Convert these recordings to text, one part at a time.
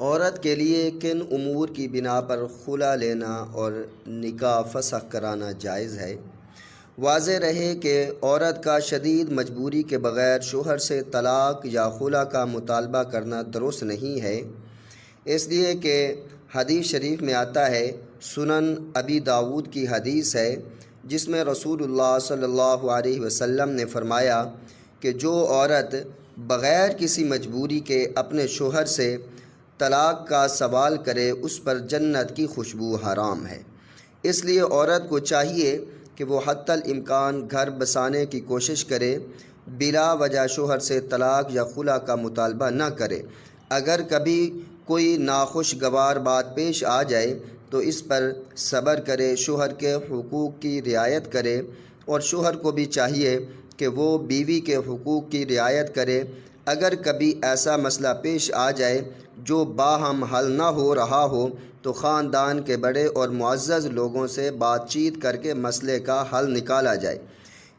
عورت کے لیے کن امور کی بنا پر خلا لینا اور نکاح فسخ کرانا جائز ہے؟ واضح رہے کہ عورت کا شدید مجبوری کے بغیر شوہر سے طلاق یا خلا کا مطالبہ کرنا درست نہیں ہے، اس لیے کہ حدیث شریف میں آتا ہے، سنن ابی داود کی حدیث ہے، جس میں رسول اللہ صلی اللہ علیہ وسلم نے فرمایا کہ جو عورت بغیر کسی مجبوری کے اپنے شوہر سے طلاق کا سوال کرے اس پر جنت کی خوشبو حرام ہے۔ اس لیے عورت کو چاہیے کہ وہ حتی الامکان گھر بسانے کی کوشش کرے، بلا وجہ شوہر سے طلاق یا خلا کا مطالبہ نہ کرے۔ اگر کبھی کوئی ناخوشگوار بات پیش آ جائے تو اس پر صبر کرے، شوہر کے حقوق کی رعایت کرے، اور شوہر کو بھی چاہیے کہ وہ بیوی کے حقوق کی رعایت کرے۔ اگر کبھی ایسا مسئلہ پیش آ جائے جو باہم حل نہ ہو رہا ہو تو خاندان کے بڑے اور معزز لوگوں سے بات چیت کر کے مسئلے کا حل نکالا جائے،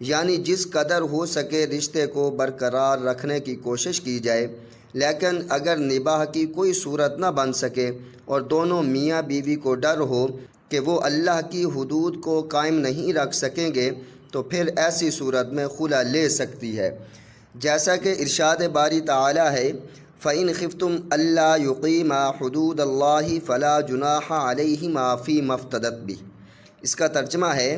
یعنی جس قدر ہو سکے رشتے کو برقرار رکھنے کی کوشش کی جائے۔ لیکن اگر نباہ کی کوئی صورت نہ بن سکے اور دونوں میاں بیوی کو ڈر ہو کہ وہ اللہ کی حدود کو قائم نہیں رکھ سکیں گے تو پھر ایسی صورت میں خلا لے سکتی ہے، جیسا کہ ارشاد باری تعالی ہے، فَإِنْ خِفْتُمْ أَلَّا يُقِيمَا حُدُودَ اللَّهِ فَلَا جُنَاحَ عَلَيْهِمَا فِي مَا افْتَدَتْ بِهِ۔ اس کا ترجمہ ہے،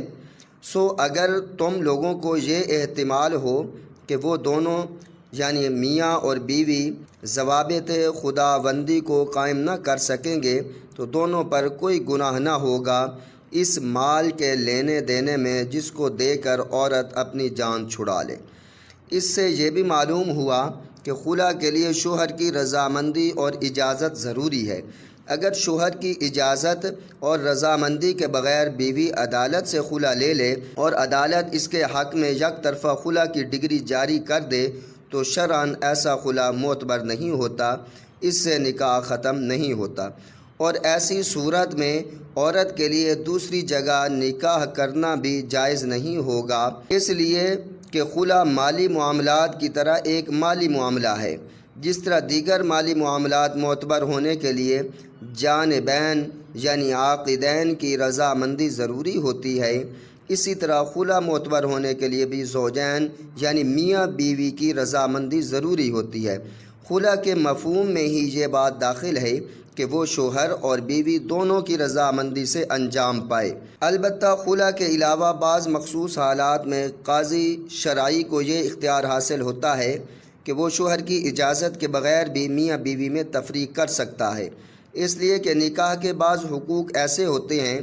اگر تم لوگوں کو یہ احتمال ہو کہ وہ دونوں یعنی میاں اور بیوی ضوابط خداوندی کو قائم نہ کر سکیں گے تو دونوں پر کوئی گناہ نہ ہوگا اس مال کے لینے دینے میں جس کو دے کر عورت اپنی جان چھڑا لے۔ اس سے یہ بھی معلوم ہوا کہ خلا کے لیے شوہر کی رضامندی اور اجازت ضروری ہے۔ اگر شوہر کی اجازت اور رضامندی کے بغیر بیوی عدالت سے خلا لے لے اور عدالت اس کے حق میں یک طرفہ خلا کی ڈگری جاری کر دے تو شرعاً ایسا خلا معتبر نہیں ہوتا، اس سے نکاح ختم نہیں ہوتا، اور ایسی صورت میں عورت کے لیے دوسری جگہ نکاح کرنا بھی جائز نہیں ہوگا، اس لیے کہ خلا مالی معاملات کی طرح ایک مالی معاملہ ہے۔ جس طرح دیگر مالی معاملات معتبر ہونے کے لیے جانبین یعنی عاقدین کی رضامندی ضروری ہوتی ہے، اسی طرح خلا معتبر ہونے کے لیے بھی زوجین یعنی میاں بیوی کی رضامندی ضروری ہوتی ہے۔ خلا کے مفہوم میں ہی یہ بات داخل ہے کہ وہ شوہر اور بیوی دونوں کی رضامندی سے انجام پائے۔ البتہ خلا کے علاوہ بعض مخصوص حالات میں قاضی شرعی کو یہ اختیار حاصل ہوتا ہے کہ وہ شوہر کی اجازت کے بغیر بھی میاں بیوی میں تفریق کر سکتا ہے، اس لیے کہ نکاح کے بعض حقوق ایسے ہوتے ہیں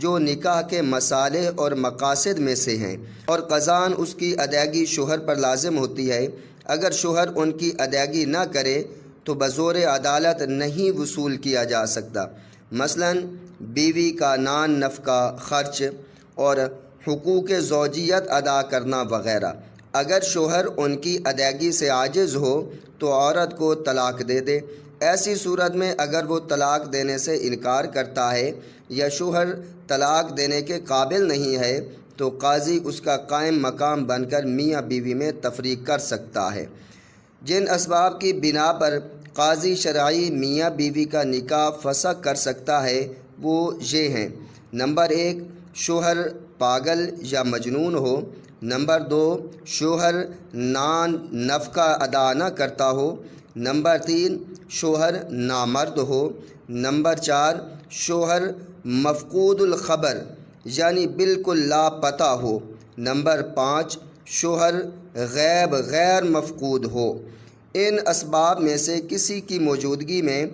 جو نکاح کے مصالح اور مقاصد میں سے ہیں اور قضاً اس کی ادائیگی شوہر پر لازم ہوتی ہے۔ اگر شوہر ان کی ادائیگی نہ کرے تو بزور عدالت نہیں وصول کیا جا سکتا، مثلاً بیوی کا نان نفقہ خرچ اور حقوق زوجیت ادا کرنا وغیرہ۔ اگر شوہر ان کی ادائیگی سے عاجز ہو تو عورت کو طلاق دے دے۔ ایسی صورت میں اگر وہ طلاق دینے سے انکار کرتا ہے یا شوہر طلاق دینے کے قابل نہیں ہے تو قاضی اس کا قائم مقام بن کر میاں بیوی میں تفریق کر سکتا ہے۔ جن اسباب کی بنا پر قاضی شرعی میاں بیوی کا نکاح فسخ کر سکتا ہے وہ یہ ہیں، نمبر 1، شوہر پاگل یا مجنون ہو، نمبر 2، شوہر نان نفقہ ادا نہ کرتا ہو، نمبر 3، شوہر نامرد ہو، نمبر 4، شوہر مفقود الخبر یعنی بالکل لاپتہ ہو، نمبر 5، شوہر غیر مفقود ہو۔ ان اسباب میں سے کسی کی موجودگی میں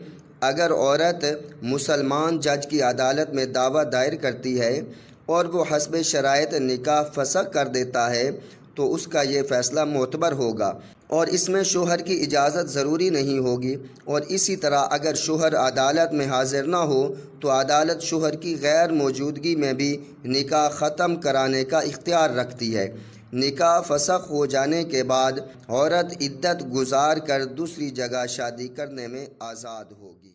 اگر عورت مسلمان جج کی عدالت میں دعویٰ دائر کرتی ہے اور وہ حسب شرائط نکاح فسخ کر دیتا ہے تو اس کا یہ فیصلہ معتبر ہوگا اور اس میں شوہر کی اجازت ضروری نہیں ہوگی، اور اسی طرح اگر شوہر عدالت میں حاضر نہ ہو تو عدالت شوہر کی غیر موجودگی میں بھی نکاح ختم کرانے کا اختیار رکھتی ہے۔ نکاح فسخ ہو جانے کے بعد عورت عدت گزار کر دوسری جگہ شادی کرنے میں آزاد ہوگی۔